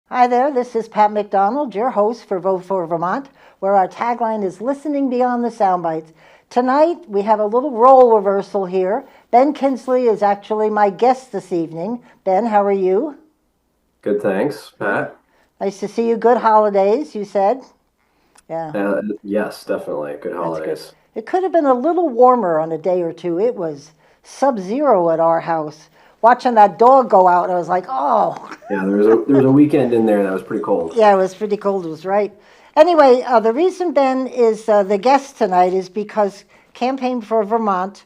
Hi there, this is Pat McDonald, your host for Vote for Vermont, where our tagline is Listening Beyond the Soundbites. Tonight, we have a little role reversal here. Ben Kinsley is actually my guest this evening. Ben, how are you? Good, thanks, Pat. Nice to see you. Good holidays, you said. Yeah, Yes, definitely. Good that's good. holidays. It could have been a little warmer on a day or two. It was sub-zero at our house. Watching that dog go out, I was like, oh. Yeah, there was a weekend in there that was pretty cold. Yeah, it was pretty cold. It was right. Anyway, the reason Ben is the guest tonight is because Campaign for Vermont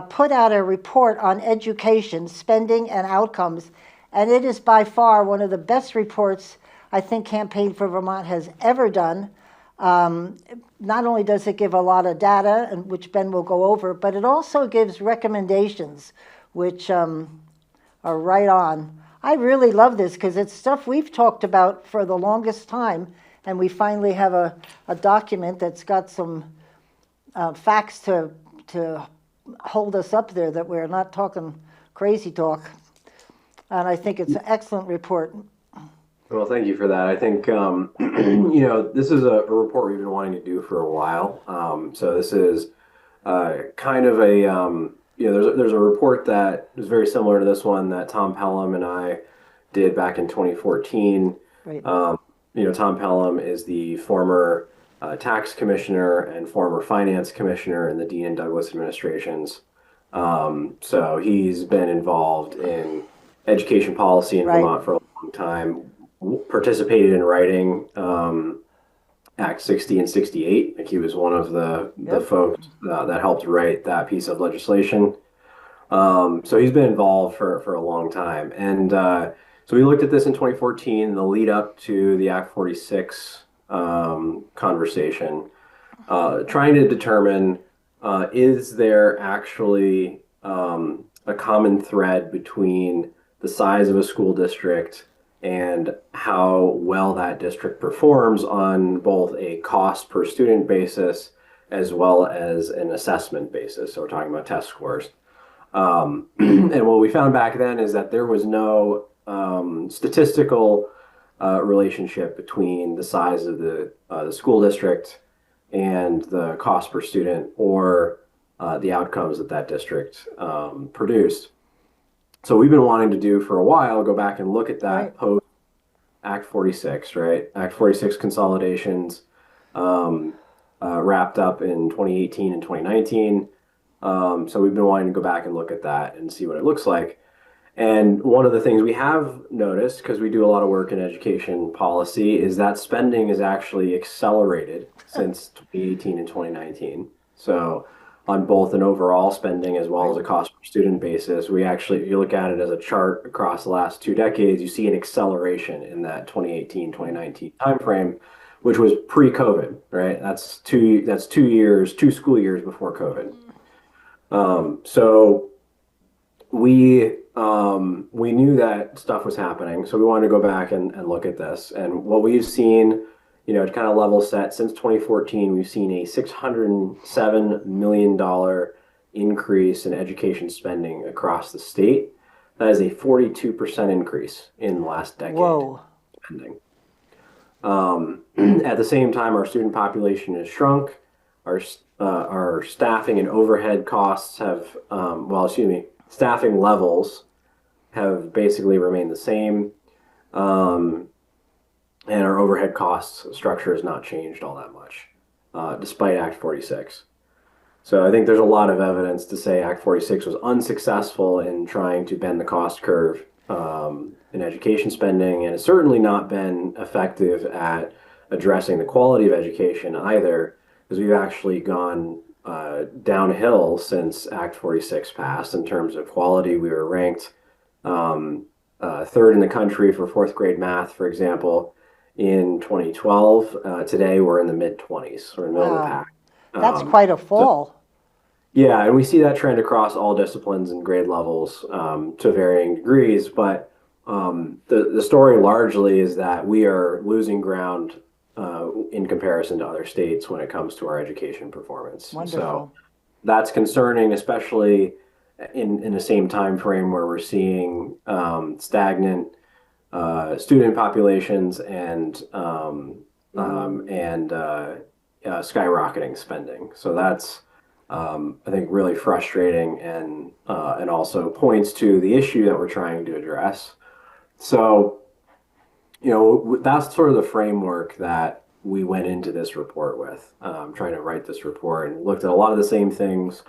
put out a report on education spending and outcomes, and it is by far one of the best reports I think Campaign for Vermont has ever done. Um, Not only does it give a lot of data, and which Ben will go over, but it also gives recommendations, which are right on. I really love this because it's stuff we've talked about for the longest time, and we finally have a document that's got some facts to hold us up there that we're not talking crazy talk. And I think it's an excellent report. Well, thank you for that. I think this is a report we've been wanting to do for a while. So this is kind of there's a report that is very similar to this one that Tom Pelham and I did back in 2014. Right. Tom Pelham is the former tax commissioner and former finance commissioner in the Dean and Douglas administrations. So he's been involved in education policy in Right. Vermont for a long time, participated in writing Act 60 and 68. Like he was one of the Yep. folks that helped write that piece of legislation. So he's been involved for a long time. And so we looked at this in 2014, the lead up to the Act 46 conversation, trying to determine is there actually a common thread between the size of a school district and how well that district performs on both a cost per student basis as well as an assessment basis. So we're talking about test scores. And what we found back then is that there was no statistical relationship between the size of the school district and the cost per student or the outcomes that that district produced. So we've been wanting to do for a while, go back and look at Right. that post Act 46, right? Act 46 consolidations wrapped up in 2018 and 2019. So we've been wanting to go back and look at that and see what it looks like. And one of the things we have noticed, because we do a lot of work in education policy, is that spending is actually accelerated since 2018 and 2019. So on both an overall spending as well as Right. a cost per student basis, we actually, if you look at it as a chart across the last 2 decades, you see an acceleration in that 2018, 2019 timeframe, which was pre-COVID, right? That's 2 years, 2 school years before COVID. So we knew that stuff was happening, so we wanted to go back and look at this. And what we've seen, to kind of level set since 2014, we've seen a $607 million increase in education spending across the state. That is a 42% increase in the last decade Whoa. spending. At the same time, our student population has shrunk. Our staffing and overhead costs have, staffing levels have basically remained the same. Um, and our overhead costs structure has not changed all that much, despite Act 46. So I think there's a lot of evidence to say Act 46 was unsuccessful in trying to bend the cost curve in education spending, and it's certainly not been effective at addressing the quality of education either, because we've actually gone downhill since Act 46 passed in terms of quality. We were ranked third in the country for fourth grade math, for example, in 2012. Today, we're in the mid 20s. We're in the middle of the Wow. pack. That's Um, quite a so fall. yeah, and we see that trend across all disciplines and grade levels to varying degrees. But the story largely is that we are losing ground in comparison to other states when it comes to our education performance. So Wonderful. that's concerning, especially in the same time frame where we're seeing stagnant student populations and skyrocketing spending. So that's I think really frustrating and also points to the issue that we're trying to address. So that's sort of the framework that we went into this report with, trying to write this report and looked at a lot of the same things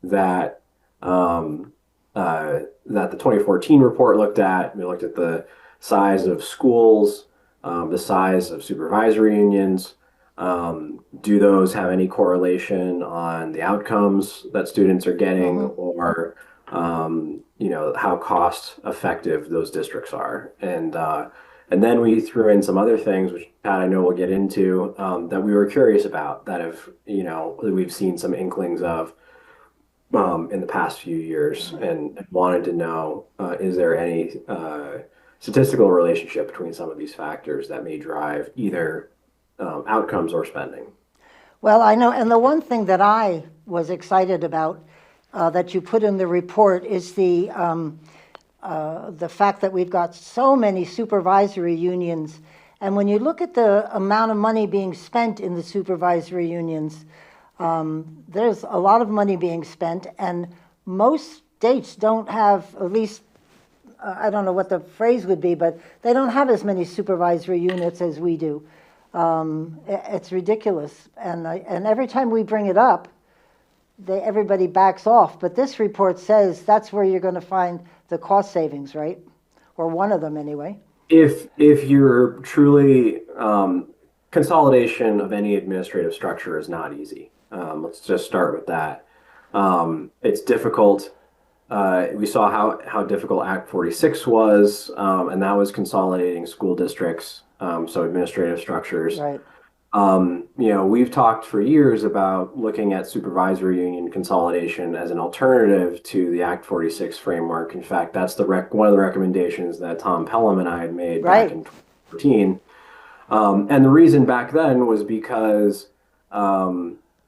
that um, that the 2014 report looked at. We looked at the size of schools, the size of supervisory unions. Do those have any correlation on the outcomes that students are getting, or how cost effective those districts are? And then we threw in some other things, which Pat, I know we'll get into, that we were curious about, that we've seen some inklings of in the past few years, and wanted to know, is there any statistical relationship between some of these factors that may drive either outcomes or spending? Well, I know, and the one thing that I was excited about that you put in the report is the fact that we've got so many supervisory unions. And when you look at the amount of money being spent in the supervisory unions, there's a lot of money being spent, and most states don't have, at least, I don't know what the phrase would be, but they don't have as many supervisory units as we do. It's ridiculous. And every time we bring it up, everybody backs off. But this report says that's where you're going to find the cost savings, right? Or one of them anyway. If you're truly consolidation of any administrative structure is not easy. Let's just start with that. It's difficult. We saw how difficult Act 46 was, and that was consolidating school districts, so administrative structures. Right. We've talked for years about looking at supervisory union consolidation as an alternative to the Act 46 framework. In fact, that's one of the recommendations that Tom Pelham and I had made back in 2014. And the reason back then was because a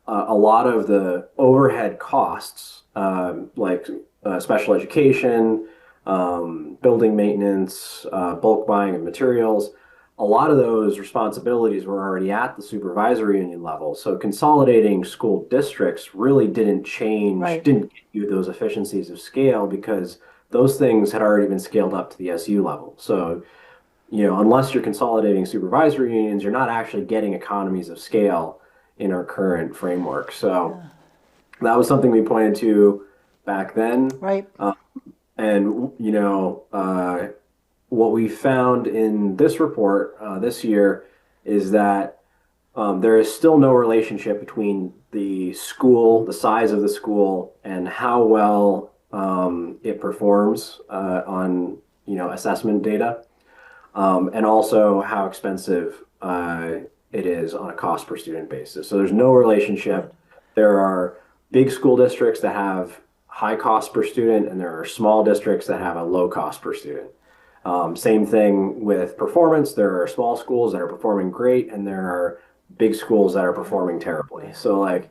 lot of the overhead costs, like special education, building maintenance, bulk buying of materials, a lot of those responsibilities were already at the supervisory union level. So consolidating school districts really didn't didn't get you those efficiencies of scale, because those things had already been scaled up to the SU level. So, unless you're consolidating supervisory unions, you're not actually getting economies of scale in our current framework. So that was something we pointed to back then. Right. And what we found in this report this year is that there is still no relationship between the size of the school, and how well it performs on assessment data, and also how expensive it is on a cost per student basis. So there's no relationship. There are big school districts that have high cost per student, and there are small districts that have a low cost per student. Same thing with performance. There are small schools that are performing great, and there are big schools that are performing terribly. So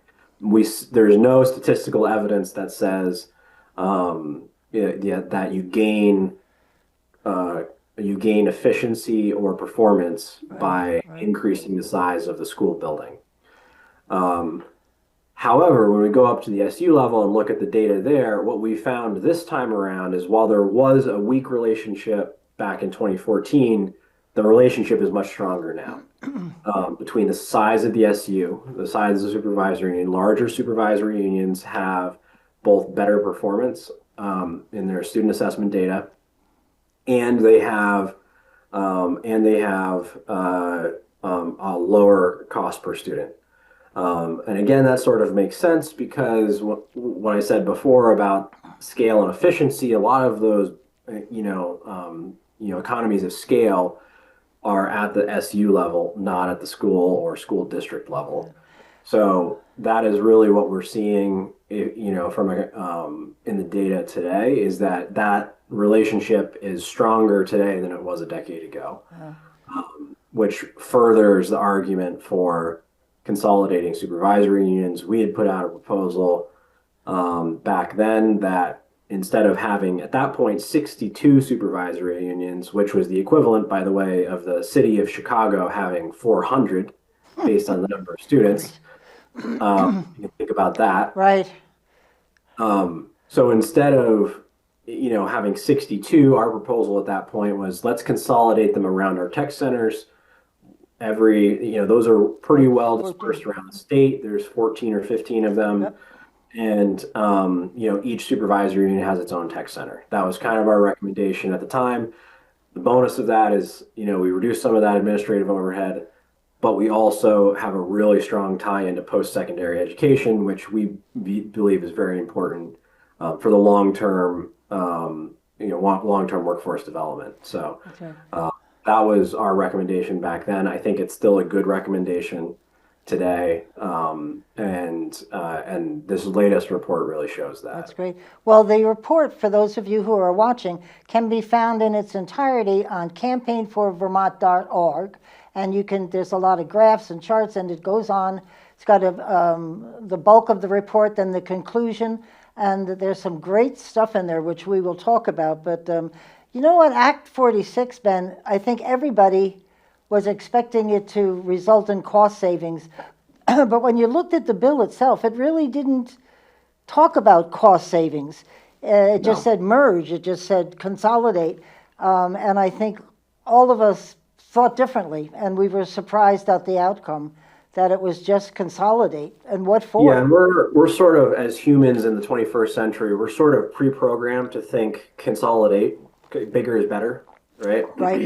there's no statistical evidence that says that you gain efficiency or performance by increasing the size of the school building. However, when we go up to the SU level and look at the data there, what we found this time around is, while there was a weak relationship back in 2014, the relationship is much stronger now between the size of the SU, the size of the supervisory union. Larger supervisory unions have both better performance in their student assessment data, and they have a lower cost per student. And again, that sort of makes sense, because what I said before about scale and efficiency, a lot of those, economies of scale are at the SU level, not at the school or school district level. So that is really what we're seeing, from in the data today, is that relationship is stronger today than it was a decade ago, which furthers the argument for consolidating supervisory unions. We had put out a proposal back then that instead of having at that point 62 supervisory unions, which was the equivalent, by the way, of the city of Chicago having 400 based on the number of students. You can think about that. Right. So instead of having 62, our proposal at that point was let's consolidate them around our tech centers. Those are pretty well 14. dispersed around the state. There's 14 or 15 of them. Yep. And each supervisory unit has its own tech center. That was kind of our recommendation at the time. The bonus of that is, we reduce some of that administrative overhead, but we also have a really strong tie into post-secondary education, which we believe is very important for the long-term, long-term workforce development. So Okay. that was our recommendation back then. I think it's still a good recommendation today, and this latest report really shows that. That's great. Well, the report, for those of you who are watching, can be found in its entirety on campaignforvermont.org, and there's a lot of graphs and charts, and it goes on. It's got the bulk of the report, then the conclusion, and there's some great stuff in there which we will talk about. But you know what, Act 46, Ben, I think everybody was expecting it to result in cost savings. But when you looked at the bill itself, it really didn't talk about cost savings. It just said merge, it just said consolidate. And I think all of us thought differently, and we were surprised at the outcome, that it was just consolidate. And what for? Yeah, and we're sort of, as humans in the 21st century, we're sort of pre-programmed to think consolidate, bigger is better, right? Right.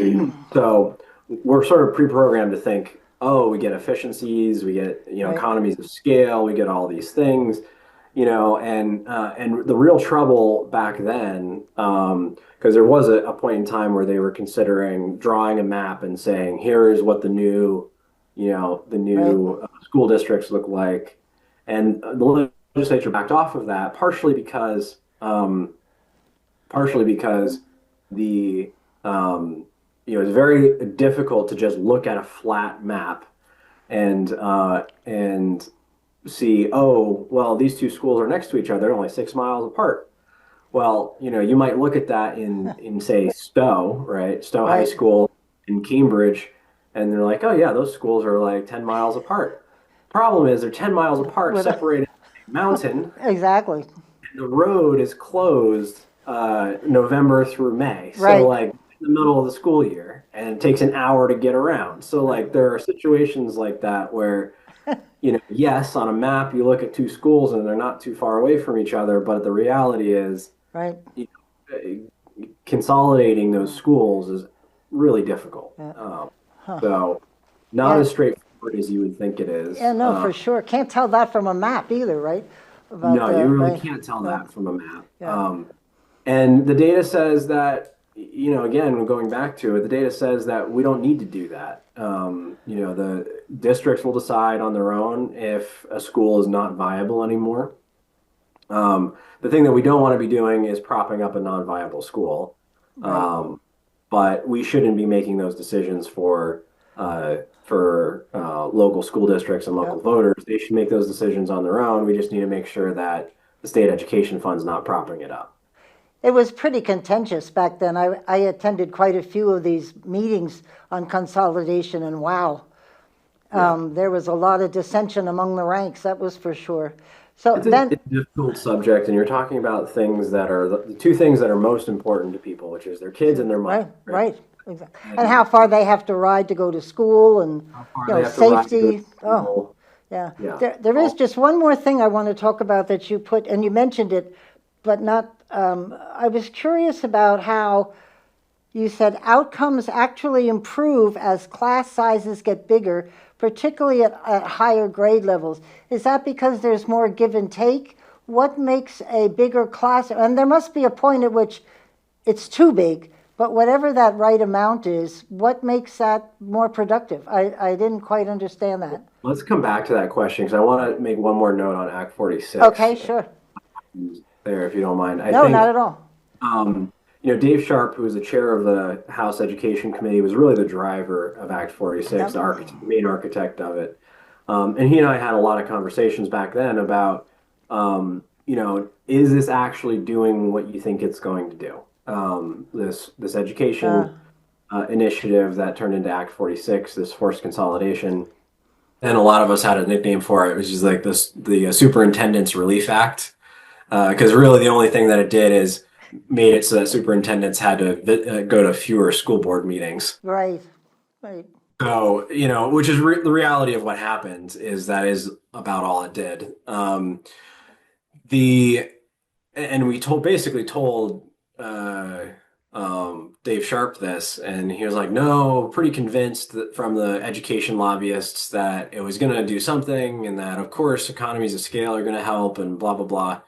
So we're sort of pre-programmed to think, oh, we get efficiencies, we get Right. economies of scale, we get all these things, and the real trouble back then, because there was a point in time where they were considering drawing a map and saying, here is what the new Right. school districts look like, and the legislature backed off of that partially because the it's very difficult to just look at a flat map and see, oh, well, these two schools are next to each other, they're only 6 miles apart. Well, you might look at that in say Stowe, right? Stowe High Right. School in Cambridge, and they're like, oh yeah, those schools are like 10 miles apart. Problem is they're 10 miles apart, With a- separated by a mountain. Exactly. The road is closed November through May. So Right. like in the middle of the school year, and it takes an hour to get around. So like there are situations like that where, yes, on a map you look at two schools and they're not too far away from each other, but the reality is, Right. consolidating those schools is really difficult. Yeah. So not Yeah. as straightforward as you would think it is. Yeah, no, for sure. Can't tell that from a map either, right? No, you really right. can't tell that from a map. Yeah. And the data says that, again, going back to it, the data says that we don't need to do that. The districts will decide on their own if a school is not viable anymore. The thing that we don't want to be doing is propping up a non-viable school. Right. But we shouldn't be making those decisions for local school districts and local Yep. voters. They should make those decisions on their own. We just need to make sure that the state education fund's not propping it up. It was pretty contentious back then. I attended quite a few of these meetings on consolidation, and wow, there was a lot of dissension among the ranks, that was for sure. So It's then, a difficult subject, and you're talking about things that are the two things that are most important to people, which is their kids and their money. right, exactly. And how far they have to ride to go to school, and How far they have to ride to go safety. to Oh, school. yeah. Yeah. There is just one more thing I want to talk about that you put, and you mentioned it, but not, I was curious about how you said outcomes actually improve as class sizes get bigger, particularly at higher grade levels. Is that because there's more give and take? What makes a bigger class, and there must be a point at which it's too big, but whatever that right amount is, what makes that more productive? I didn't quite understand that. Let's come back to that question because I want to make one more note on Act 46. Okay, sure. There, if you don't mind. No, not at all. Dave Sharp, who was the chair of the House Education Committee, was really the driver of Act 46, the main architect of it. And he and I had a lot of conversations back then about, is this actually doing what you think it's going to do? This Uh, education initiative that turned into Act 46, this forced consolidation, and a lot of us had a nickname for it, which is like the Superintendent's Relief Act, because really the only thing that it did is made it so that superintendents had to go to fewer school board meetings. right, right, So, which is the reality of what happened is that is about all it did. The and we basically told uh, Dave Sharp this, and he was like, "No, pretty convinced that from the education lobbyists that it was going to do something, and that of course economies of scale are going to help, and blah blah blah."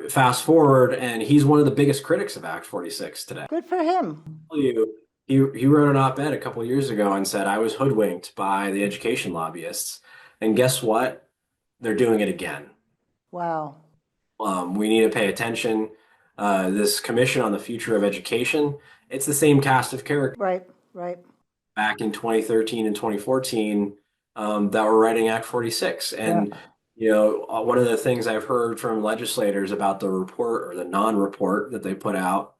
Fast forward, and he's one of the biggest critics of Act 46 today. good for him. You, he wrote an op-ed a couple years ago and said, "I was hoodwinked by the education lobbyists," and guess what? They're doing it again. Wow, We need to pay attention. This Commission on the Future of Education, it's the same cast of characters right, right, back in 2013 and 2014 that were writing Act 46. yeah, And, one of the things I've heard from legislators about the report or the non-report that they put out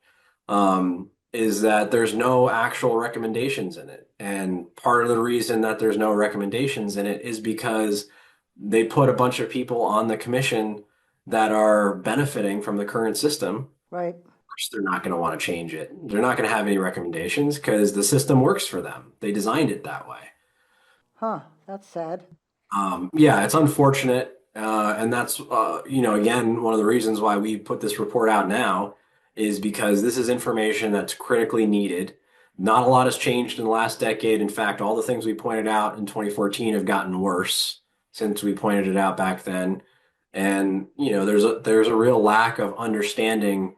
is that there's no actual recommendations in it. And part of the reason that there's no recommendations in it is because they put a bunch of people on the commission that are benefiting from the current system. right, Of course, they're not going to want to change it. They're not going to have any recommendations because the system works for them. They designed it that way. huh, that's sad. Yeah, it's unfortunate. And that's, again, one of the reasons why we put this report out now is because this is information that's critically needed. Not a lot has changed in the last decade. In fact, all the things we pointed out in 2014 have gotten worse since we pointed it out back then. And, there's a real lack of understanding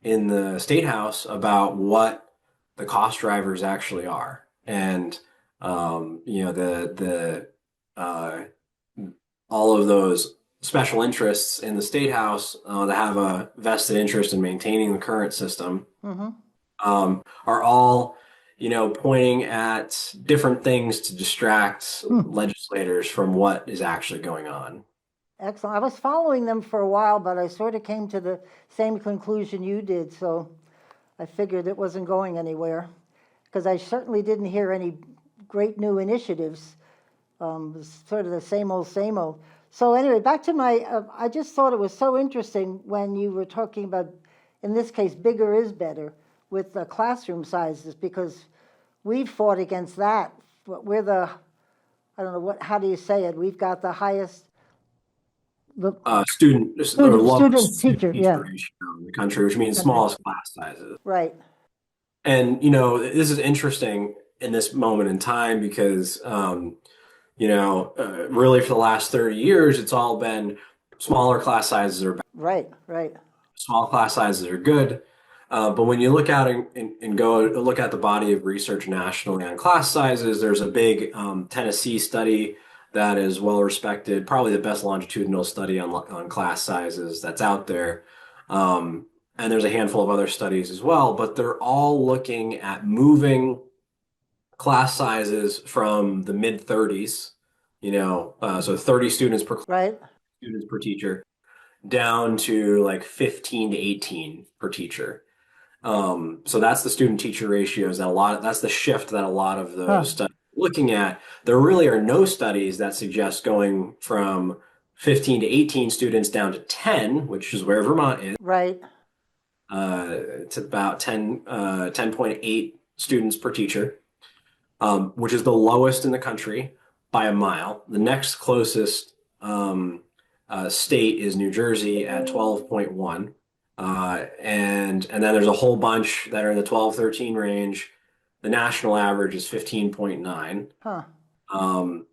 in the state house about what the cost drivers actually are. And, the uh, all of those special interests in the state house that have a vested interest in maintaining the current system Mm-hmm. are all, pointing at different things to distract Hmm. legislators from what is actually going on. Excellent. I was following them for a while, but I sort of came to the same conclusion you did, so I figured it wasn't going anywhere. Because I certainly didn't hear any great new initiatives. It was sort of the same old, same old. So anyway, back to I just thought it was so interesting when you were talking about, in this case, bigger is better with the classroom sizes, because we've fought against that. We're I don't know, how do you say it? We've got the highest, the Student or lowest student student teacher, teacher yeah, ratio in the country, which means country. smallest class sizes. Right, And this is interesting in this moment in time because really for the last 30 years, it's all been smaller class sizes are right, right, small class sizes are good. But when you look out and go look at the body of research nationally on class sizes, there's a big Tennessee study that is well respected, probably the best longitudinal study on class sizes that's out there. And there's a handful of other studies as well, but they're all looking at moving class sizes from the mid 30s, so 30 right. students per teacher, down to like 15 to 18 per teacher. So that's the student teacher ratios that's the shift that a lot of Huh, those studies are looking at. There really are no studies that suggest going from 15 to 18 students down to 10, which is where Vermont is. right. It's about 10.8 students per teacher, which is the lowest in the country by a mile. The next closest state is New Jersey at 12.1. And then there's a whole bunch that are in the 12, 13 range. The national average is 15.9, Huh,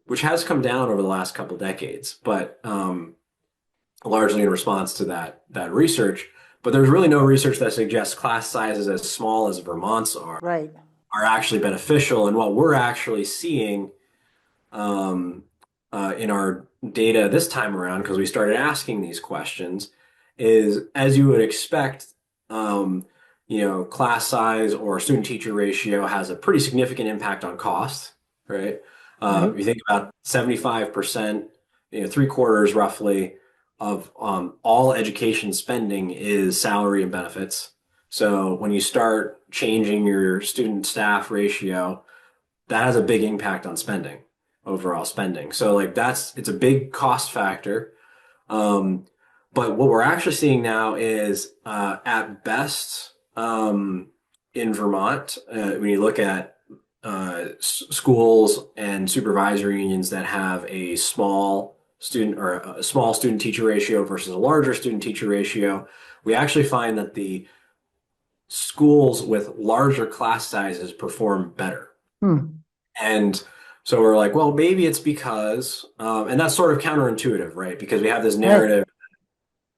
which has come down over the last couple decades, but largely in response to that research. But there's really no research that suggests class sizes as small as Vermont's right. are actually beneficial. And what we're actually seeing in our data this time around, because we started asking these questions, is as you would expect, class size or student teacher ratio has a pretty significant impact on cost, right? Right. You think about 75%, three quarters roughly all education spending is salary and benefits. So when you start changing your student staff ratio, that has a big impact on spending, overall spending. So like it's a big cost factor. Um, but what we're actually seeing now is at best in Vermont, when you look at schools and supervisory unions that have a small student teacher ratio versus a larger student teacher ratio, we actually find that the schools with larger class sizes perform better. Hmm. And so we're like, well, maybe it's because, and that's sort of counterintuitive, right? Because we have this Right. narrative,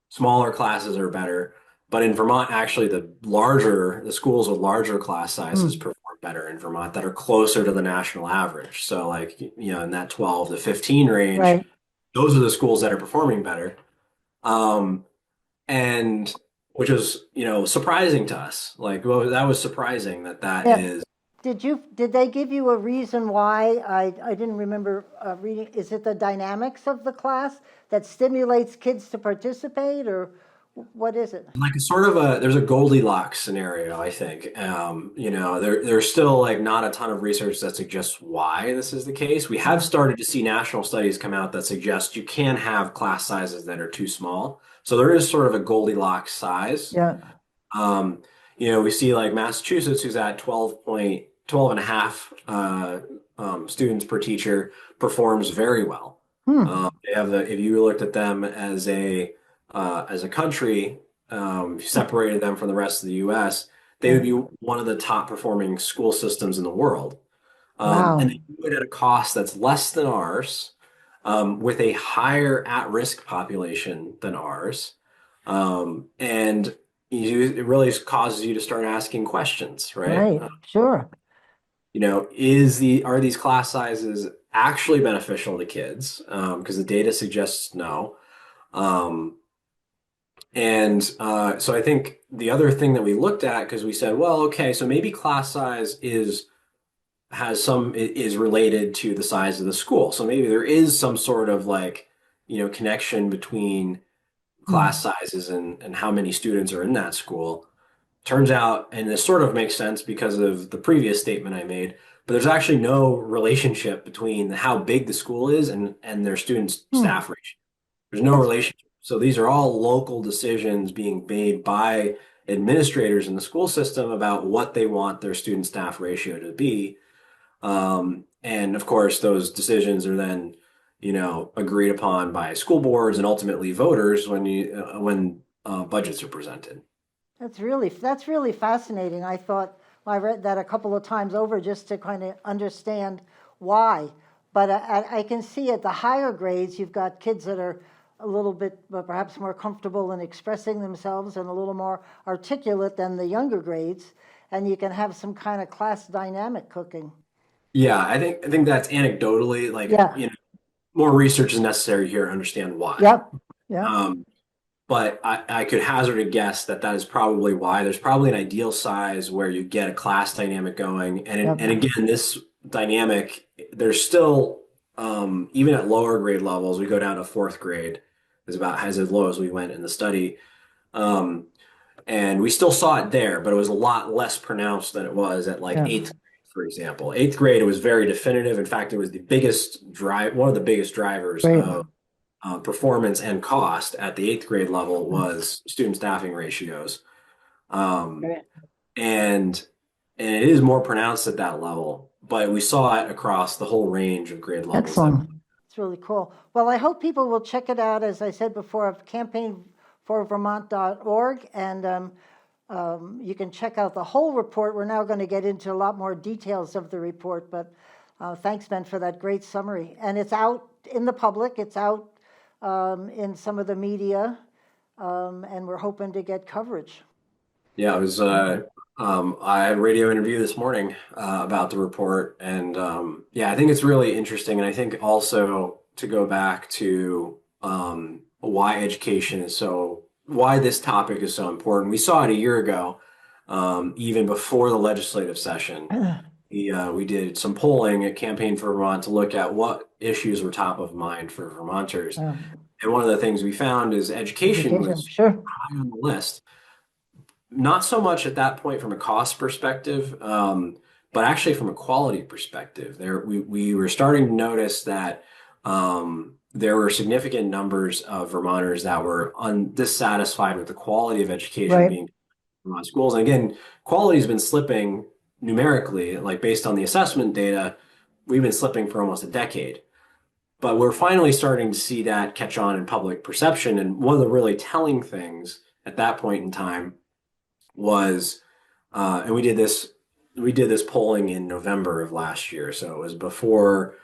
smaller classes are better. But in Vermont, actually, the schools with larger class sizes Hmm. perform better in Vermont that are closer to the national average. So, like, in that 12 to 15 range, Right. those are the schools that are performing better. Um, and which is, surprising to us. Like, well, that was surprising that Yeah. is. Did they give you a reason why? I didn't remember reading. Is it the dynamics of the class that stimulates kids to participate, or what is it? Like a sort of there's a Goldilocks scenario, I think. There's still like not a ton of research that suggests why this is the case. We have Hmm. started to see national studies come out that suggest you can have class sizes that are too small. So there is sort of a Goldilocks size. Yeah. Um, we see like Massachusetts, who's at 12 and a half students per teacher, performs very well. Hmm. If you looked at them as a country, if you separated them from the rest of the U.S., they would Yeah. be one of the top performing school systems in the world. And Wow. they do it at a cost that's less than ours, with a higher at-risk population than ours. And it really causes you to start asking questions, right? Right. Sure. Are these class sizes actually beneficial to kids? Because the data suggests no. Um, so I think the other thing that we looked at, because we said, well, okay, so maybe class size is related to the size of the school. So maybe there is some sort of like, connection between class Hmm. sizes and how many students are in that school. Turns out, and this sort of makes sense because of the previous statement I made, but there's actually no relationship between how big the school is and their student Hmm. staff ratio. There's no That's relationship. So these are all local decisions being made by administrators in the school system about what they want their student staff ratio to be. And of course, those decisions are then, agreed upon by school boards and ultimately voters when budgets are presented. that's really fascinating. I thought I read that a couple of times over just to kind of understand why. But I can see at the higher grades, you've got kids that are a little bit, perhaps more comfortable in expressing themselves and a little more articulate than the younger grades, and you can have some kind of class dynamic cooking. Yeah, I think that's anecdotally, like, Yeah. more research is necessary here to understand why. Yep. Yep. Um, but I could hazard a guess that is probably why. There's probably an ideal size where you get a class dynamic going. Yep. And again, this dynamic, there's still, even at lower grade levels, we go down to fourth grade, is about as low as we went in the study. Um, and we still saw it there, but it was a lot less pronounced than it was at like Yeah. eighth grade, for example. Eighth grade, it was very definitive. In fact, it was one of the biggest drivers Great. of performance and cost at the eighth grade level was student staffing ratios. Um, Great. and and it is more pronounced at that level, but we saw it across the whole range of grade levels that. Excellent. It's really cool. Well, I hope people will check it out. As I said before, I've campaignforvermont.org, and you can check out the whole report. We're now going to get into a lot more details of the report, but thanks, Ben, for that great summary. And it's out in the public, it's out in some of the media, and we're hoping to get coverage. Yeah, it was. I had a radio interview this morning about the report, and yeah, I think it's really interesting. And I think also to go back to why this topic is so important. We saw it a year ago, even before the legislative session. We did some polling at Campaign for Vermont to look at what issues were top of mind for Vermonters. Uh, And one of the things we found is education Education, was sure. high on the list. Not so much at that point from a cost perspective, but actually from a quality perspective. We were starting to notice that there were significant numbers of Vermonters that were dissatisfied with the quality of education Right. being in Vermont schools. And again, quality has been slipping numerically, like based on the assessment data, we've been slipping for almost a decade. But we're finally starting to see that catch on in public perception. And one of the really telling things at that point in time was, and we did this polling in November of last year, so it was before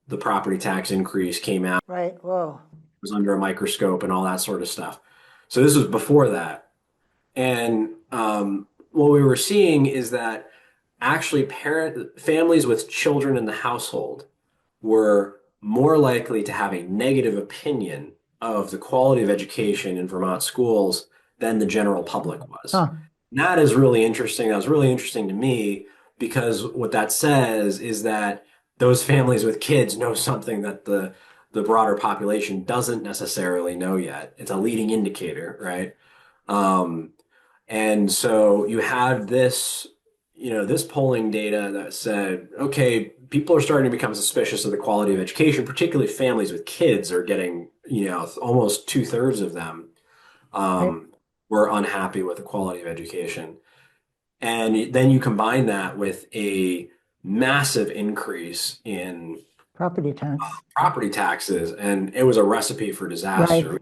the property tax increase came out. Right. Whoa. It was under a microscope and all that sort of stuff. So this was before that, and what we were seeing is that actually parent families with children in the household were more likely to have a negative opinion of the quality of education in Vermont schools than the general public was. Huh. And that is really interesting. That was really interesting to me because what that says is that those families with kids know something that the broader population doesn't necessarily know yet. It's a leading indicator, right? Um, and so you had this polling data that said, okay, people are starting to become suspicious of the quality of education, particularly families with kids are getting, almost two-thirds of them Right. were unhappy with the quality of education. And then you combine that with a massive increase in Property tax. property taxes, and it was a recipe for Right. disaster.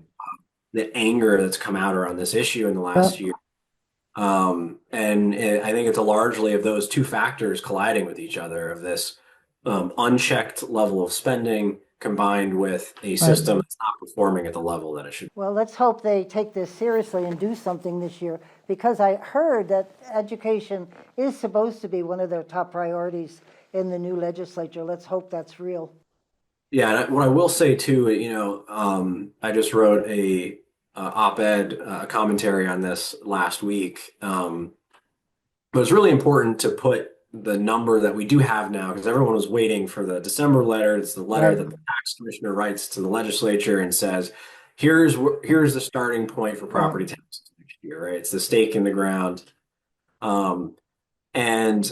The anger that's come out around this issue in the last Yep. year. I think it's a largely of those two factors colliding with each other of this unchecked level of spending combined with a Right. system that's not performing at the level that it should. Well, let's hope they take this seriously and do something this year, because I heard that education is supposed to be one of their top priorities in the new legislature. Let's hope that's real. Yeah, and what I will say too, I just wrote a op-ed, commentary on this last week. But it's really important to put the number that we do have now, because everyone was waiting for the December letter. It's the letter Right. that the tax commissioner writes to the legislature and says, here's the starting point for Yeah. property taxes next year, right? It's the stake in the ground. Um, and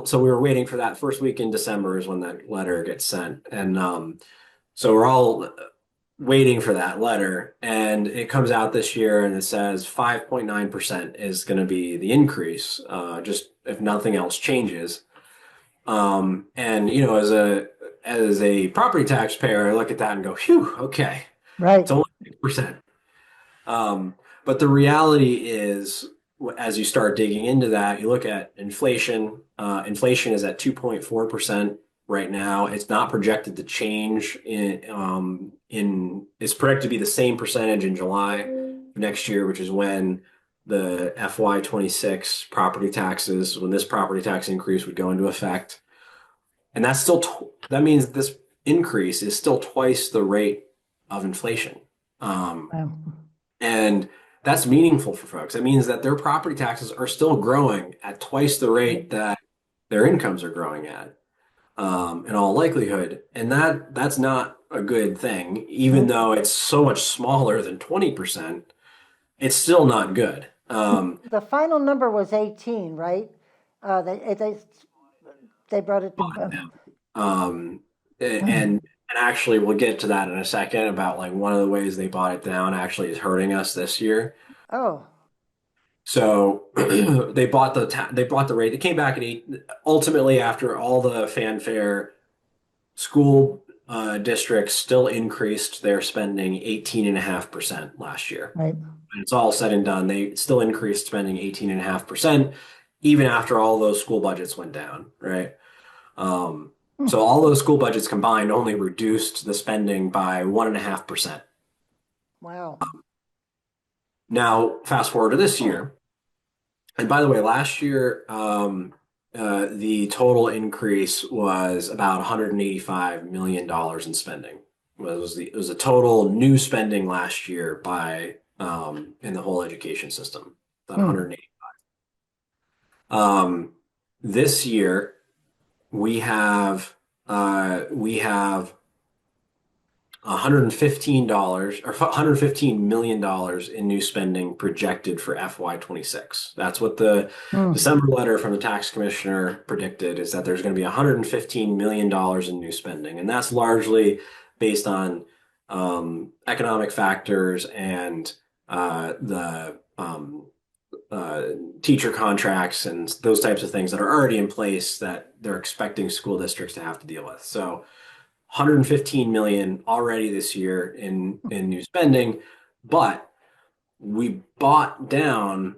so we were waiting for that first week in December is when that letter gets sent. And so we're all waiting for that letter, and it comes out this year and it says 5.9% is going to be the increase, just if nothing else changes. And as a property taxpayer, I look at that and go, phew, okay, Right. it's only 6%. Um, but the reality is, as you start digging into that, you look at inflation. Inflation is at 2.4% right now. It's not projected to change it's projected to be the same percentage in July next year, which is when the FY 26 property taxes, when this property tax increase would go into effect. And that means this increase is still twice the rate of inflation. Um, Um, and that's meaningful for folks. It means that their property taxes are still growing at twice the rate that their incomes are growing at, in all likelihood. And that's not a good thing, even Nope. though it's so much smaller than 20%, it's still not good. The final number was 18, right? They brought it to, Um, and actually, we'll get to that in a second about like one of the ways they bought it down actually is hurting us this year. oh, So they bought the rate. They came back at 8. Ultimately, after all the fanfare, school districts still increased their spending 18.5% last year. right. And it's all said and done. They still increased spending 18.5%, even after all those school budgets went down, right? So all those school budgets combined only reduced the spending by 1.5%. Wow. Now, fast forward to this year. And by the way, last year, the total increase was about $185 million in spending. It was the total new spending last year by in the whole education system, about Hmm. 180. This year we have $115 million in new spending projected for FY26. That's what the Hmm. December letter from the tax commissioner predicted, is that there's going to be $115 million in new spending. And that's largely based on economic factors and the uh, teacher contracts and those types of things that are already in place that they're expecting school districts to have to deal with. So 115 million already this year in new spending, but we bought down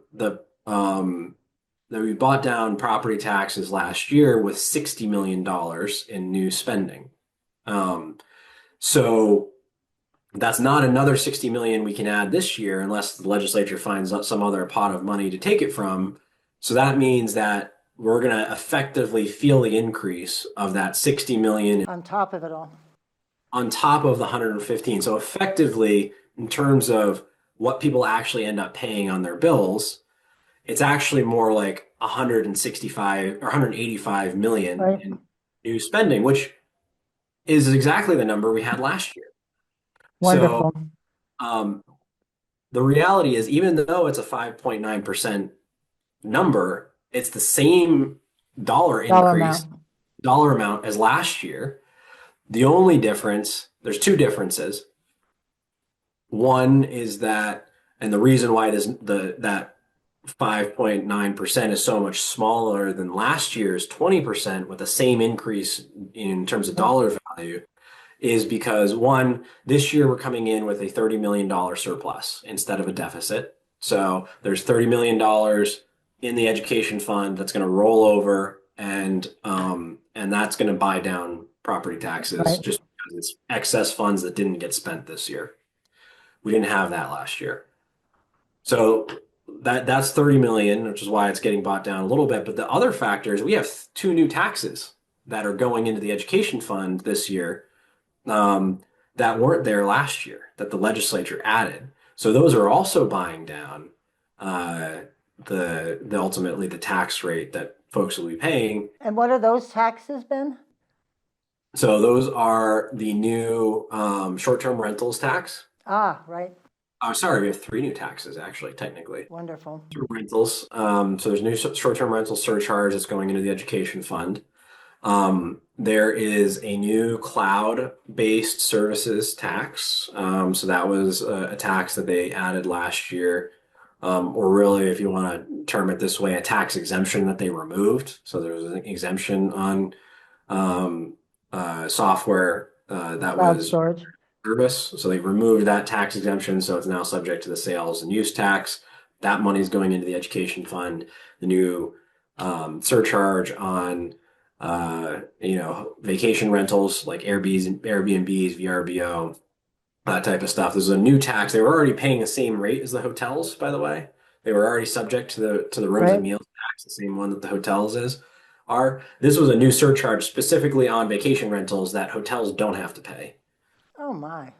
we bought down property taxes last year with $60 million in new spending. Um, so that's not another 60 million we can add this year unless the legislature finds some other pot of money to take it from. So that means that we're going to effectively feel the increase of that 60 million On top of it all. on top of the 115. So effectively, in terms of what people actually end up paying on their bills, it's actually more like 165 or 185 million Right. in new spending, which is exactly the number we had last year. So Wonderful. um, the reality is, even though it's a 5.9% number, it's the same dollar Dollar increase, amount. dollar amount as last year. The only difference, there's two differences. One is that, and the reason why that 5.9% is so much smaller than last year's 20% with the same increase in terms of dollar value is because one, this year we're coming in with a $30 million surplus instead of a deficit. So there's $30 million in the education fund that's going to roll over and that's going to buy down property taxes Right. just because it's excess funds that didn't get spent this year. We didn't have that last year. So that's 30 million, which is why it's getting bought down a little bit. But the other factor is we have two new taxes that are going into the education fund this year um, that weren't there last year that the legislature added. So those are also buying down uh, the ultimately the tax rate that folks will be paying. And what are those taxes, Ben? So those are the new short-term rentals tax. Ah, right. Oh, sorry, we have three new taxes actually, technically. Wonderful. Rentals. So there's new short-term rental surcharge that's going into the education fund. There is a new cloud-based services tax. So that was a tax that they added last year, or really, if you want to term it this way, a tax exemption that they removed. So there was an exemption on um, software that Cloud was storage. service. So they removed that tax exemption, so it's now subject to the sales and use tax. That money is going into the education fund. The new surcharge on vacation rentals like Airbnbs, VRBO, that type of stuff. There's a new tax. They were already paying the same rate as the hotels, by the way. They were already subject to the rooms and Right. meals tax, the same one that the hotels are. This was a new surcharge specifically on vacation rentals that hotels don't have to pay. Oh, my.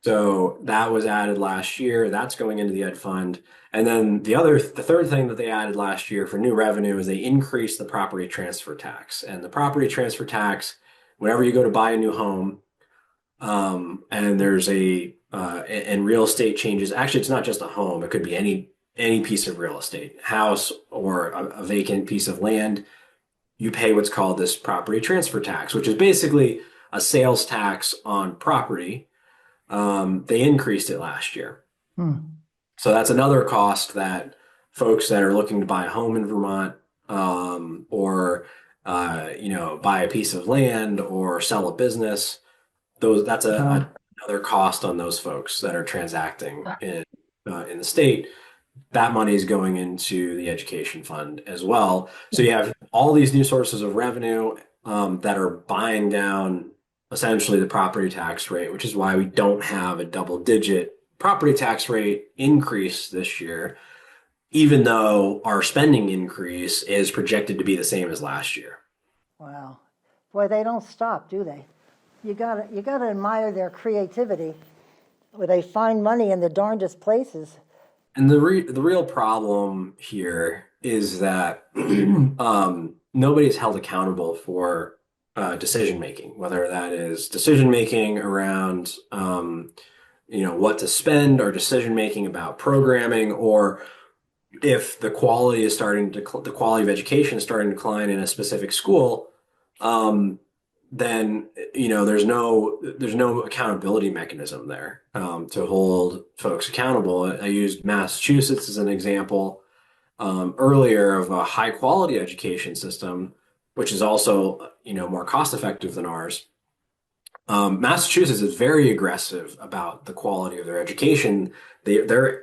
So that was added last year. That's going into the ed fund. And then the third thing that they added last year for new revenue is they increased the property transfer tax. And the property transfer tax, whenever you go to buy a new home, and there's and real estate changes. Actually, it's not just a home. It could be any piece of real estate, house or a vacant piece of land. You pay what's called this property transfer tax, which is basically a sales tax on property. They increased it last year. Hmm. So that's another cost that folks that are looking to buy a home in Vermont, or buy a piece of land or sell a business, that's Uh, another cost on those folks that are transacting in the state. That money is going into the education fund as well. So you have all these new sources of revenue that are buying down essentially the property tax rate, which is why we don't have a double-digit property tax rate increase this year, even though our spending increase is projected to be the same as last year. wow. Boy, they don't stop, do they? You gotta admire their creativity, where they find money in the darndest places. And the real problem here is that nobody's held accountable for decision making, whether that is decision making around what to spend, or decision making about programming, or if the quality of education is starting to decline in a specific school, um, then there's no accountability mechanism there to hold folks accountable. I used Massachusetts as an example earlier of a high quality education system, which is also more cost effective than ours. Massachusetts is very aggressive about the quality of their education. Their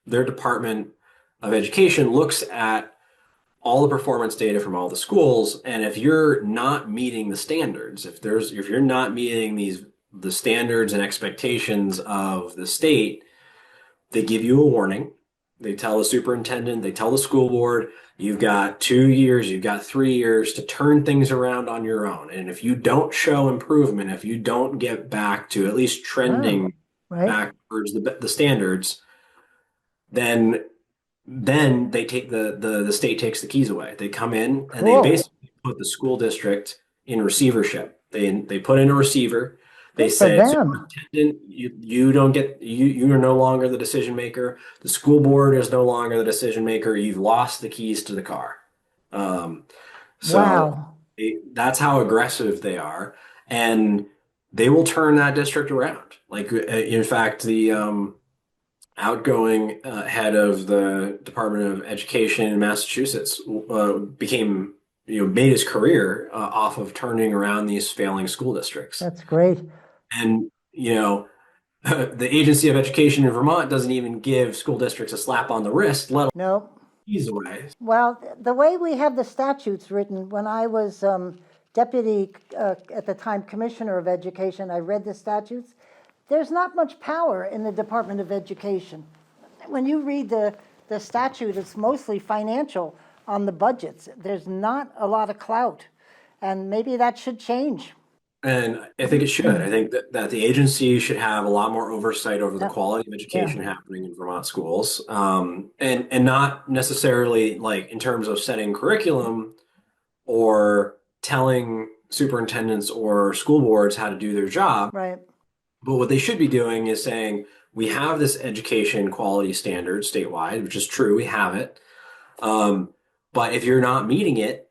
Department of Education looks at all the performance data from all the schools, and if you're not meeting the standards, if you're not meeting the standards and expectations of the state, they give you a warning. They tell the superintendent, they tell the school board, you've got 2 years, you've got 3 years to turn things around on your own. And if you don't show improvement, if you don't get back to at least Wow, trending right? back towards the standards, then they take the state takes the keys away. They come in and they Cool. basically put the school district in receivership. They put in a receiver. They Good for say, them. superintendent, you don't get you are no longer the decision maker. The school board is no longer the decision maker. You've lost the keys to the car. Um, so Wow. that's how aggressive they are, and they will turn that district around. Like in fact, the outgoing head of the Department of Education in Massachusetts made his career off of turning around these failing school districts. That's great. And, the Agency of Education in Vermont doesn't even give school districts a slap on the wrist, let alone No. keys away. Well, the way we have the statutes written, when I was deputy, at the time, commissioner of education, I read the statutes. There's not much power in the Department of Education. When you read the statute, it's mostly financial on the budgets. There's not a lot of clout, and maybe that should change. And I think it should. I think that the agency should have a lot more oversight over the Yeah, quality of yeah, education happening in Vermont schools, and not necessarily like in terms of setting curriculum or telling superintendents or school boards how to do their job. right, But what they should be doing is saying, we have this education quality standard statewide, which is true, we have it. Um, but if you're not meeting it,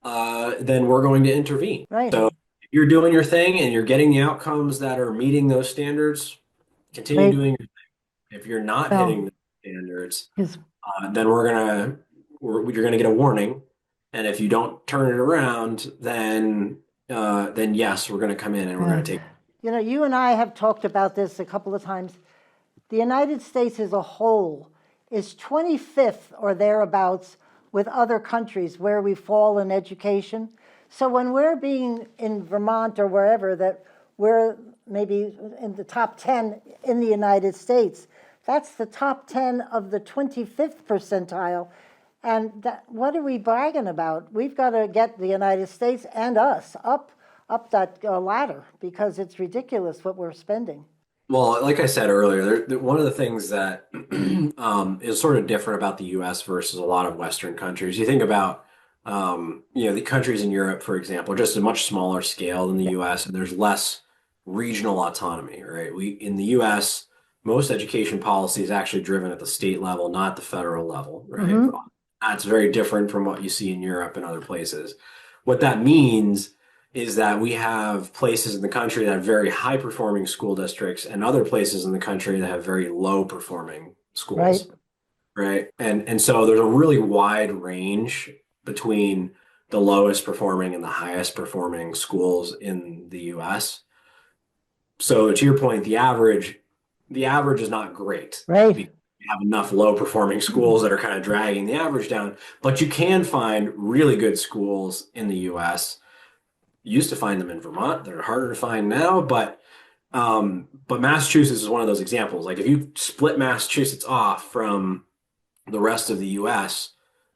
then we're going to intervene. right, So if you're doing your thing and you're getting the outcomes that are meeting those standards, continue right. doing your thing. If you're not hitting Well, the standards, because then you're gonna get a warning. And if you don't turn it around, then yes, we're gonna come in and we're gonna take. you and I have talked about this a couple of times. The United States as a whole is 25th or thereabouts with other countries where we fall in education. So when we're being in Vermont or wherever, that we're maybe in the top 10 in the United States, that's the top 10 of the 25th percentile. And what are we bragging about? We've got to get the United States and us up that ladder, because it's ridiculous what we're spending. Well, like I said earlier, one of the things that is sort of different about the U.S. versus a lot of Western countries. You think about, the countries in Europe, for example, are just a much smaller scale than the U.S. and there's less regional autonomy, right? In the U.S., most education policy is actually driven at the state level, not the federal level, right? That's very different from what you see in Europe and other places. What that means is that we have places in the country that have very high performing school districts and other places in the country that have very low performing Right, schools, right? And so there's a really wide range between the lowest performing and the highest performing schools in the US. So to your point, the average is not great right. because you have enough low performing schools that are kind of dragging the average down, but you can find really good schools in the US. Used to find them in Vermont. They're harder to find now, but Massachusetts is one of those examples. Like if you split Massachusetts off from the rest of the U.S.,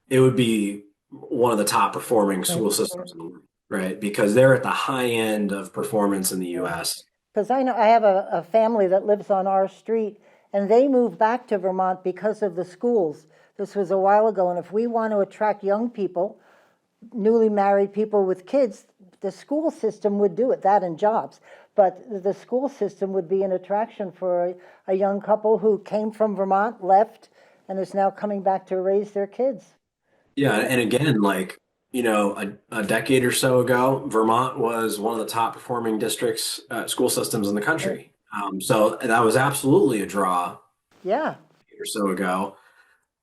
it would be one of the top performing Right. school systems in the world, right? Because they're at the high end of performance in the U.S. Because I know I have a family that lives on our street, and they moved back to Vermont because of the schools. This was a while ago, and if we want to attract young people, newly married people with kids, the school system would do it, that and jobs. But the school system would be an attraction for a young couple who came from Vermont, left, and is now coming back to raise their kids. Yeah, and again, like, a decade or so ago, Vermont was one of the top performing districts, school systems in the country. So that was absolutely a draw Yeah. a decade or so ago.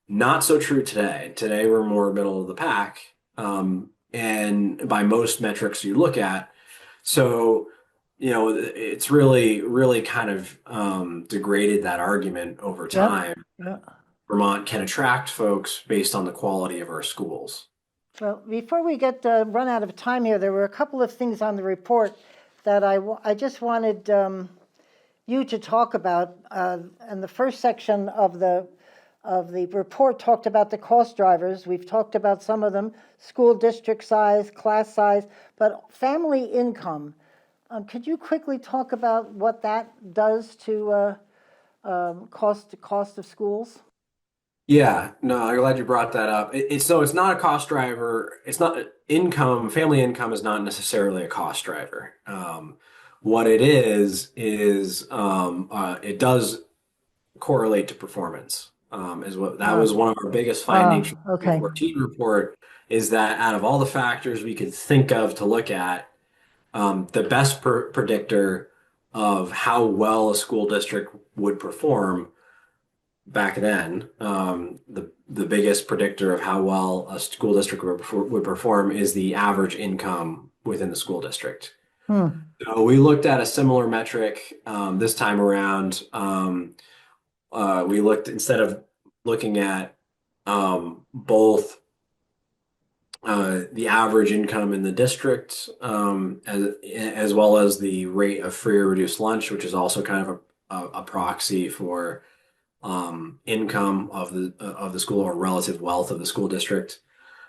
Not so true today. Today, we're more middle of the pack, and by most metrics you look at. So, it's really, really kind of degraded that argument over Yep. time. Yeah. Vermont can attract folks based on the quality of our schools. Well, before we get run out of time here, there were a couple of things on the report that I just wanted you to talk about. And the first section of the report talked about the cost drivers. We've talked about some of them: school district size, class size, but family income. Could you quickly talk about what that does to cost of schools? Yeah, no, I'm glad you brought that up. So it's not a cost driver. It's not income. Family income is not necessarily a cost driver. What it is it does correlate to performance. Is what that was one of our biggest findings from the Okay. 2014 report, is that out of all the factors we could think of to look at, the best predictor of how well a school district would perform back then, the biggest predictor of how well a school district would perform is the average income within the school district. So we looked at a similar metric this time around. We looked, instead of looking at both the average income in the district, as well as the rate of free or reduced lunch, which is also kind of a proxy for income of the school, or relative wealth of the school district.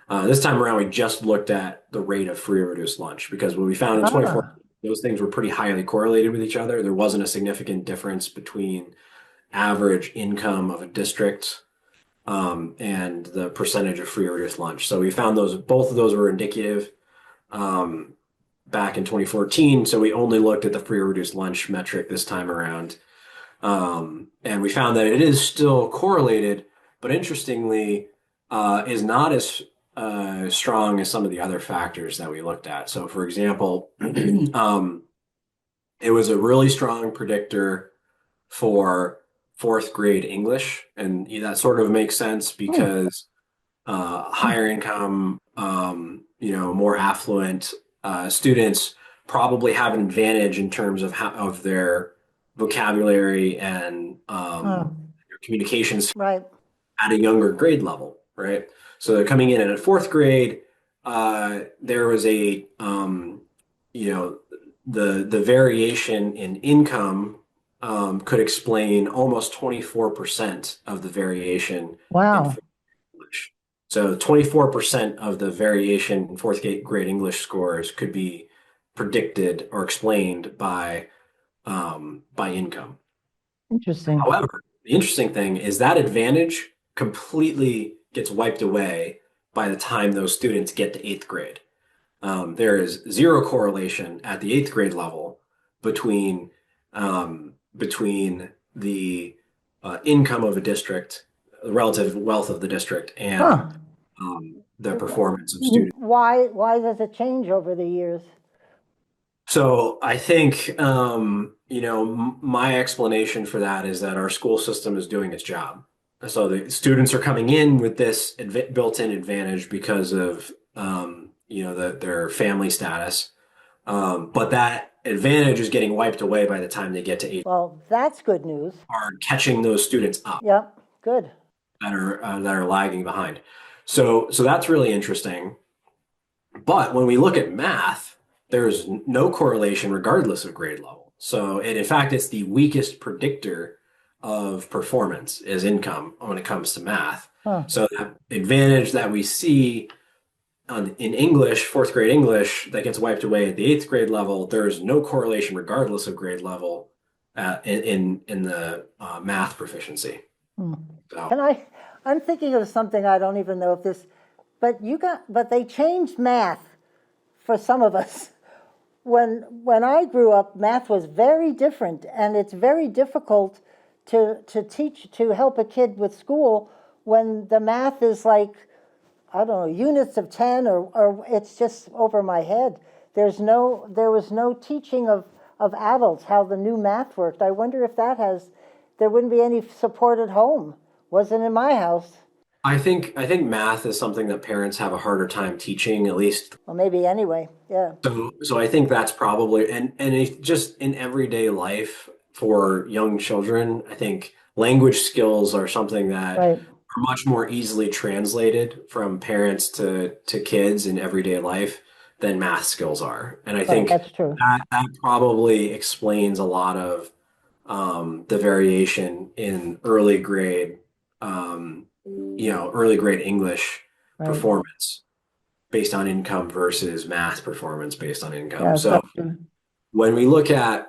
This time around, we just looked at the rate of free or reduced lunch, because what we found in 2014, those things were pretty highly correlated with each other. There wasn't a significant difference between average income of a district and the percentage of free or reduced lunch. So we found both of those were indicative back in 2014. So we only looked at the free or reduced lunch metric this time around. And we found that it is still correlated, but interestingly, is not as strong as some of the other factors that we looked at. So, for example, it was a really strong predictor for fourth grade English, and that sort of makes sense because higher income, more affluent students probably have an advantage in terms of their vocabulary and communications Right. at a younger grade level, right? So they're coming in at a fourth grade. There was the variation in income could explain almost 24% of the variation in Wow. fourth grade English. So 24% of the variation in fourth grade English scores could be predicted or explained by income. Interesting. However, the interesting thing is that advantage completely gets wiped away by the time those students get to eighth grade. There is zero correlation at the eighth grade level between the income of a district, the relative wealth of the district, and Huh. the performance of students. Why does it change over the years? So I think, my explanation for that is that our school system is doing its job. So the students are coming in with this built-in advantage because of, their family status. But that advantage is getting wiped away by the time they get to eight. Well, that's good news. Are catching those students up Yep. Good. that are lagging behind. So that's really interesting. But when we look at math, there's no correlation regardless of grade level. So, and in fact, it's the weakest predictor of performance is income when it comes to math. So that advantage that we see in English, fourth grade English, that gets wiped away at the eighth grade level, there's no correlation regardless of grade level in the math proficiency. So, And I'm thinking of something, I don't even know if this, but they changed math for some of us when I grew up, math was very different, and it's very difficult to teach to help a kid with school when the math is like, I don't know, units of 10, or it's just over my head. There was no teaching of adults how the new math worked. I wonder if there wouldn't be any support at home. Wasn't in my house. I think math is something that parents have a harder time teaching, at least. Well, maybe anyway. Yeah. So I think that's probably and it just in everyday life for young children, I think language skills are something that Right. are much more easily translated from parents to kids in everyday life than math skills are. And I Right. think That's true. that probably explains a lot of the variation in early grade English Right. performance based on income versus math performance based on income. Yes, So that's true. when we look at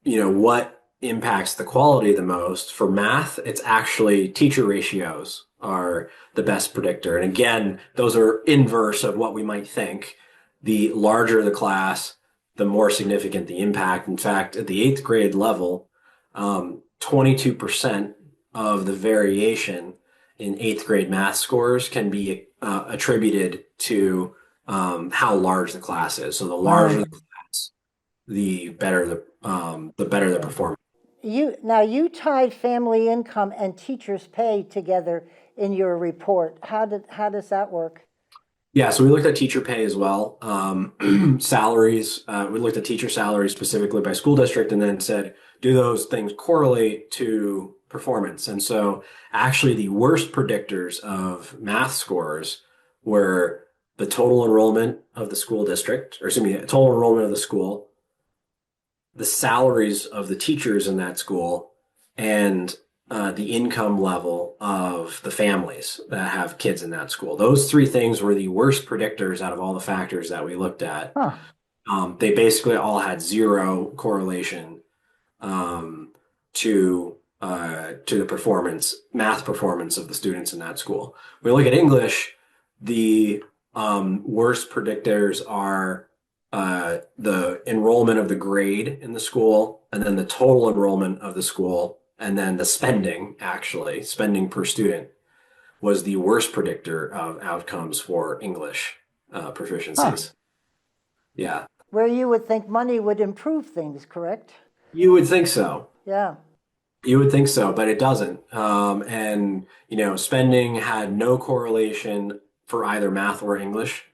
what impacts the quality the most for math, it's actually teacher ratios are the best predictor. And again, those are inverse of what we might think. The larger the class, the more significant the impact. In fact, at the eighth grade level, 22% of the variation in eighth grade math scores can be attributed to how large the class is. So the larger the Wow. class, the better the Yeah. performance. You tied family income and teachers' pay together in your report. How does that work? Yeah, so we looked at teacher pay as well. Salaries, we looked at teacher salaries specifically by school district and then said, do those things correlate to performance? And so actually the worst predictors of math scores were the total enrollment of the school district, or excuse me, total enrollment of the school, the salaries of the teachers in that school, and the income level of the families that have kids in that school. Those three things were the worst predictors out of all the factors that we looked at. Huh. They basically all had zero correlation um, to the math performance of the students in that school. When we look at English, the worst predictors are the enrollment of the grade in the school, and then the total enrollment of the school, and then the spending per student was the worst predictor of outcomes for English Huh. proficiencies. Yeah, Where you would think money would improve things, correct? you would think so. Yeah. You would think so, but it doesn't. Spending had no correlation for either math or English.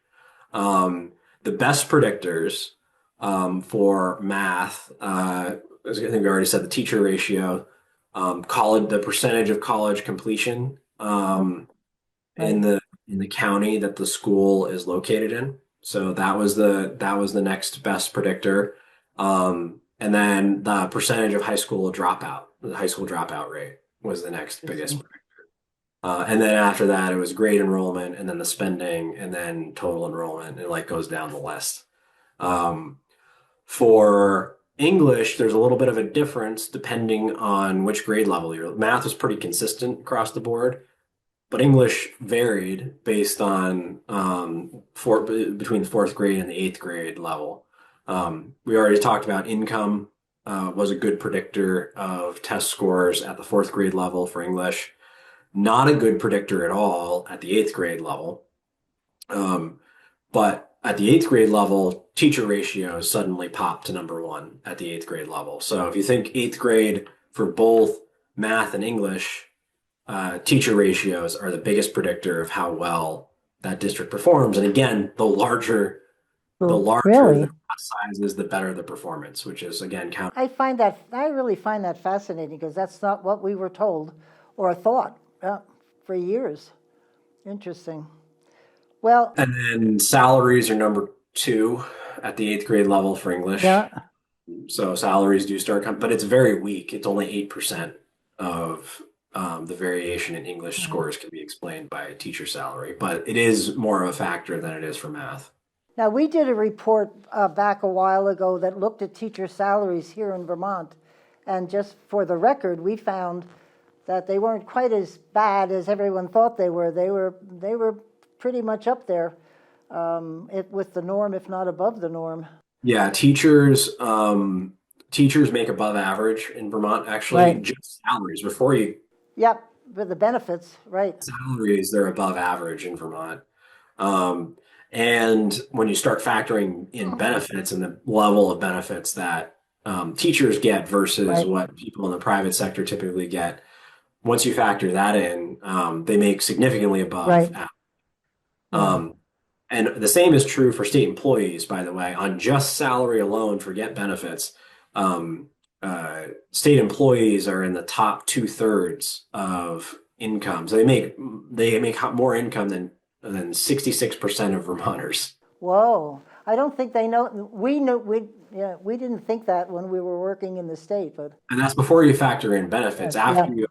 The best predictors for math, as I think we already said, the teacher ratio, the percentage of college completion in Right. the county that the school is located in. So that was the next best predictor. And then the percentage of the high school dropout rate was the next biggest Interesting. predictor. And then after that, it was grade enrollment, and then the spending, and then total enrollment. It like goes down the list. Um, for English, there's a little bit of a difference depending on which grade level you're. Math was pretty consistent across the board, but English varied based on between the fourth grade and the eighth grade level. We already talked about income was a good predictor of test scores at the fourth grade level for English. Not a good predictor at all at the eighth grade level. But at the eighth grade level, teacher ratios suddenly pop to number one at the eighth grade level. So if you think eighth grade for both math and English, teacher ratios are the biggest predictor of how well that district performs. And again, the Well, larger the really? class size is, the better the performance, which is again count. I really find that fascinating because that's not what we were told or thought for years. Interesting. Well, And then salaries are number two at the eighth grade level for English. yeah. So salaries do but it's very weak. It's only 8% of the variation in English scores can be explained by teacher salary, but it is more of a factor than it is for math. Now, we did a report back a while ago that looked at teacher salaries here in Vermont. And just for the record, we found that they weren't quite as bad as everyone thought they were. They were pretty much up there. with the norm, if not above the norm. Yeah, teachers make above average in Vermont, actually, Right. just salaries. Before you Yep, with the benefits, right. salaries, they're above average in Vermont. Um, and when you start factoring in benefits and the level of benefits that teachers get versus Right, what people in the private sector typically get, once you factor that in, they make significantly above right, average. yeah, Um, and the same is true for state employees, by the way. On just salary alone, forget benefits. Um, State employees are in the top two-thirds of income. So they make more income than 66% of Vermonters. whoa. I don't think they know, yeah, we didn't think that when we were working in the state, but, And that's before you factor in benefits. yeah, After you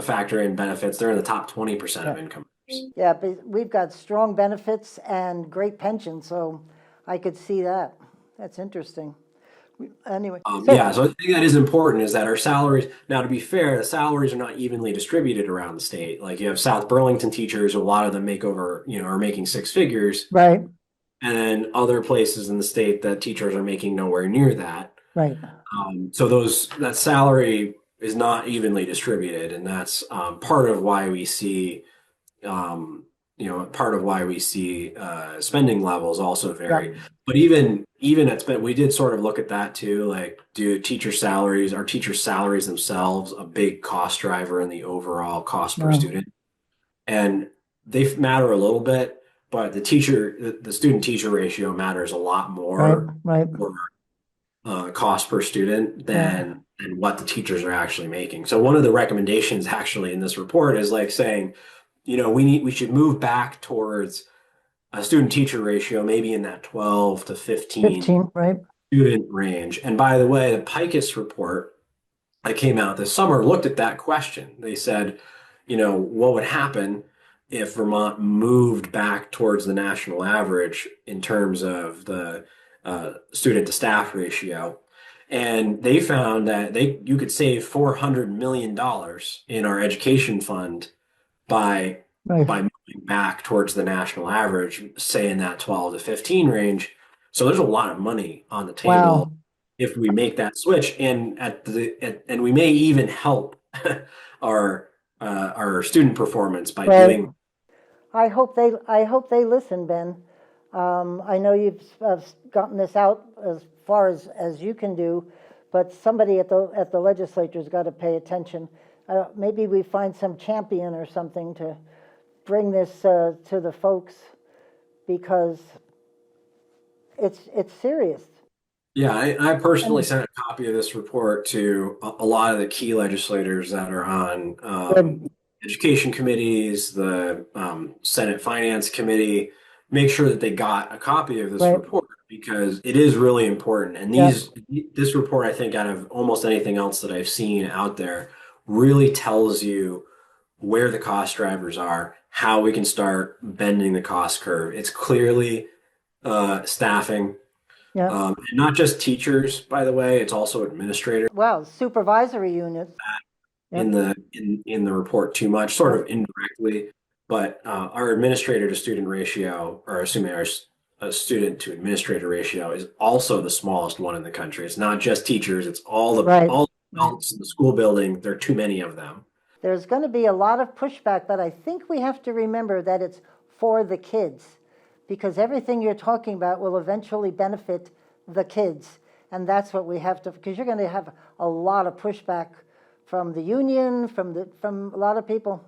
factor in benefits, they're in the top 20% yeah, of income. yeah, but we've got strong benefits and great pension, so I could see that. That's interesting. Anyway, Yeah, so, so I think that is important is that our salaries, now to be fair, the salaries are not evenly distributed around the state. Like you have South Burlington teachers, a lot of them make over, are making six figures, right, and then other places in the state that teachers are making nowhere near that. right, So that salary is not evenly distributed, and that's part of why we see um, spending levels also yeah, vary. But even at spend, we did sort of look at that too. Like, are teacher salaries themselves a big cost driver in the overall cost per no, student? And they matter a little bit, but the student teacher ratio matters a lot right, more right, for cost per student yeah, than what the teachers are actually making. So one of the recommendations actually in this report is like saying, we should move back towards a student teacher ratio, maybe in that 12 to 15 15, right, student range. And by the way, the PICUS report that came out this summer looked at that question. They said, what would happen if Vermont moved back towards the national average in terms of the student to staff ratio? And they found that you could save $400 million in our education fund by right, by moving back towards the national average, say in that 12 to 15 range. So there's a lot of money on the table wow, if we make that switch, and and we may even help our our student performance by right. doing. I hope they listen, Ben. I know you've gotten this out as far as you can do, but somebody at the legislature's got to pay attention. Maybe we find some champion or something to bring this to the folks because it's serious. Yeah, I personally And sent a copy of this report to a lot of the key legislators that are on good, education committees, the Senate Finance Committee. Make sure that they got a copy of this right? report because it is really important. And Yeah, this report, I think, out of almost anything else that I've seen out there, really tells you where the cost drivers are, how we can start bending the cost curve. It's clearly staffing. yeah. And not just teachers, by the way, it's also administrators Well, supervisory units. in Yep, the report too much, sort yep, of indirectly. But our administrator to student ratio, or assuming our student to administrator ratio, is also the smallest one in the country. It's not just teachers; it's right, all the right. adults in the school building. There are too many of them. There's going to be a lot of pushback, but I think we have to remember that it's for the kids because everything you're talking about will eventually benefit the kids. And that's what we have to, because you're going to have a lot of pushback from the union, from a lot of people.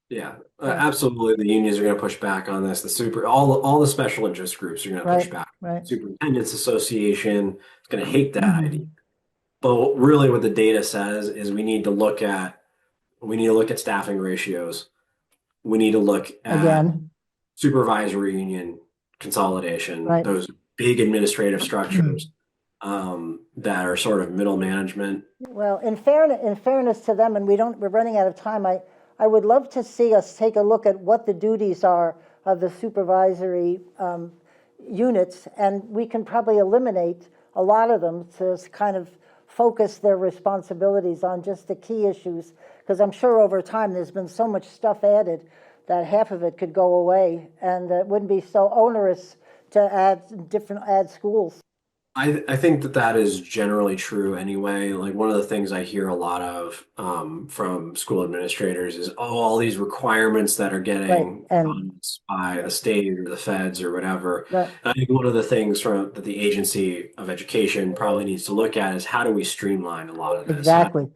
Yeah, Yeah, absolutely. The unions are going to push back on this. All the special interest groups are going to right, push back. right. Superintendent's Association is going to hate that idea. Mhm. But really, what the data says is we need to look at staffing ratios. We need to look at Again, supervisory union consolidation, right. those big administrative structures that are sort of middle management. Well, in fairness to them, and we're running out of time. I would love to see us take a look at what the duties are of the supervisory units, and we can probably eliminate a lot of them to kind of focus their responsibilities on just the key issues. Because I'm sure over time there's been so much stuff added that half of it could go away, and it wouldn't be so onerous to add schools. I think that that is generally true anyway. Like one of the things I hear a lot of from school administrators is, oh, all these requirements that are Right, getting and done by the state or the feds or whatever. right, And I think one of the things that the agency of education probably needs to look at is how do we streamline a lot of this? How, exactly.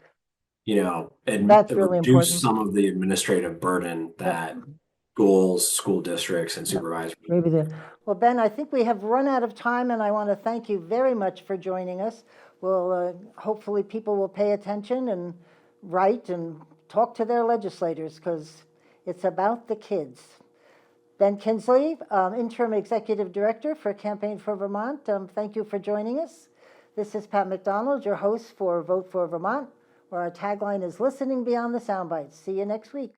and That's really reduce important. some of the administrative burden Yep. that schools, school districts, and Yep. supervisors. Maybe the, well, Ben, I think we have run out of time, and I want to thank you very much for joining us. Hopefully people will pay attention and write and talk to their legislators, because it's about the kids. Ben Kinsley, Interim Executive Director for Campaign for Vermont, thank you for joining us. This is Pat McDonald, your host for Vote for Vermont, where our tagline is Listening Beyond the Soundbites. See you next week.